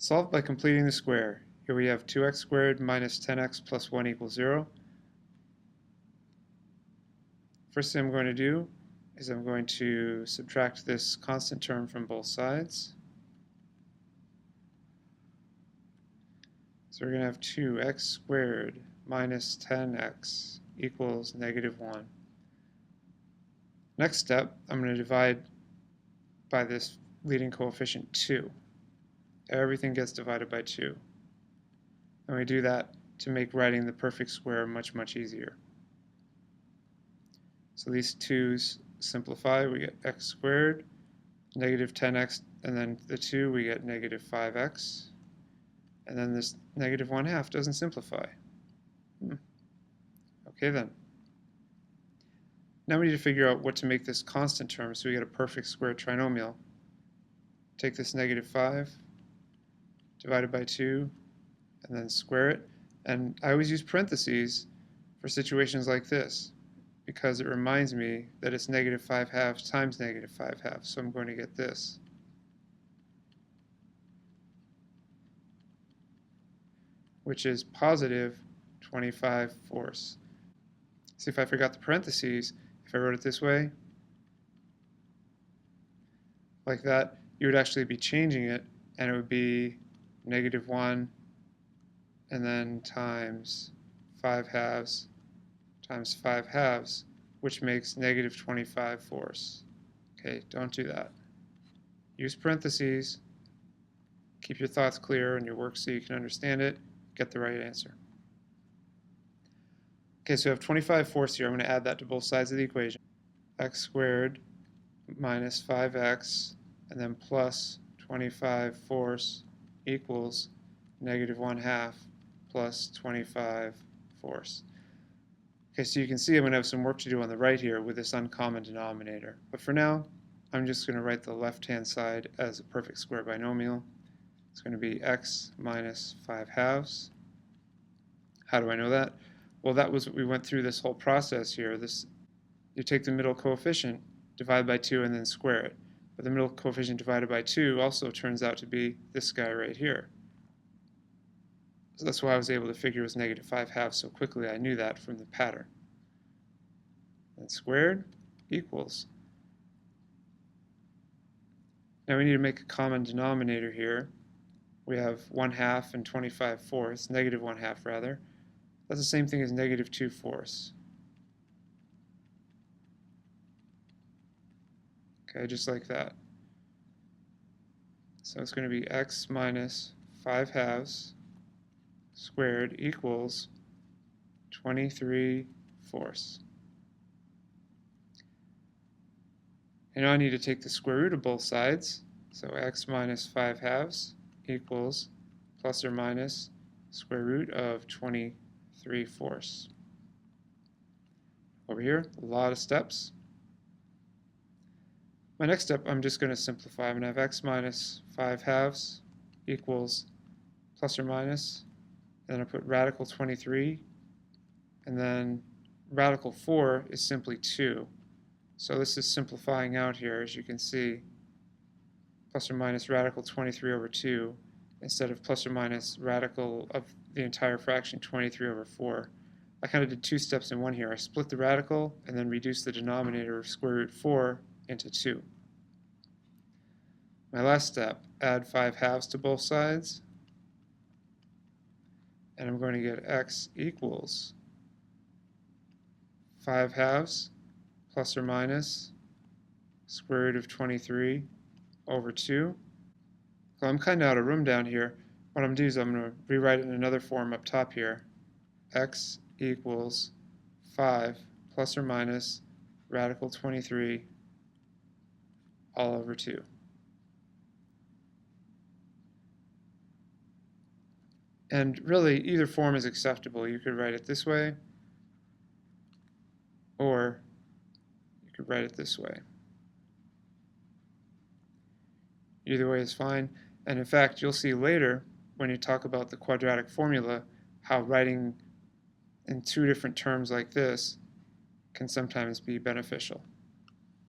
Solve by completing the square. Here we have 2x squared minus 10x plus 1 equals 0. First thing I'm going to do is I'm going to subtract this constant term from both sides. So we're going to have 2x squared minus 10x equals negative 1. Next step, I'm going to divide by this leading coefficient 2. Everything gets divided by 2. And we do that to make writing the perfect square much, much easier. So these 2's simplify, we get x squared, negative 10x, and then the 2 we get negative 5x. And then this negative 1/2 doesn't simplify. Okay then. Now we need to figure out what to make this constant term so we get a perfect square trinomial. Take this negative 5, divided by 2, and then square it. And I always use parentheses for situations like this because it reminds me that it's negative 5/2 times negative 5/2. So I'm going to get this. Which is positive 25/4. See, if I forgot the parentheses, if I wrote it this way, like that, you would actually be changing it, and it would be negative 1 and then times 5/2 times 5/2, which makes negative 25/4. Okay, don't do that. Use parentheses, keep your thoughts clear in your work so you can understand it, get the right answer. Okay, so we have 25/4 here. I'm going to add that to both sides of the equation. X squared minus 5x and then plus 25/4 equals negative 1/2 plus 25/4. Okay, so you can see I'm going to have some work to do on the right here with this uncommon denominator. But for now, I'm just going to write the left-hand side as a perfect square binomial. It's going to be x minus 5/2. How do I know that? Well, that was what we went through this whole process here. You take the middle coefficient, divide by 2, and then square it. But the middle coefficient divided by 2 also turns out to be this guy right here. So that's why I was able to figure it was negative 5/2 so quickly. I knew that from the pattern. And squared equals. Now we need to make a common denominator here. We have 1/2 and 25/4, negative 1/2 rather. That's the same thing as negative 2/4. Okay, just like that. So it's going to be x minus 5/2 squared equals 23/4. And now I need to take the square root of both sides. So x minus 5/2 equals plus or minus square root of 23/4. Over here, a lot of steps. My next step, I'm just going to simplify. I'm going to have x minus 5/2 equals plus or minus, and then I put radical 23, and then radical 4 is simply 2. So this is simplifying out here, as you can see, plus or minus radical 23 over 2, instead of plus or minus radical of the entire fraction 23 over 4. I kind of did 2 steps in one here. I split the radical and then reduced the denominator of square root 4 into 2. My last step, add 5/2 to both sides, and I'm going to get x equals 5/2 plus or minus square root of 23 over 2. So I'm kind of out of room down here. What I'm going to do is I'm going to rewrite it in another form up top here. X equals 5 plus or minus radical 23 all over 2. And really, either form is acceptable. You could write it this way, or you could write it this way. Either way is fine. And in fact, you'll see later when you talk about the quadratic formula how writing in 2 different terms like this can sometimes be beneficial.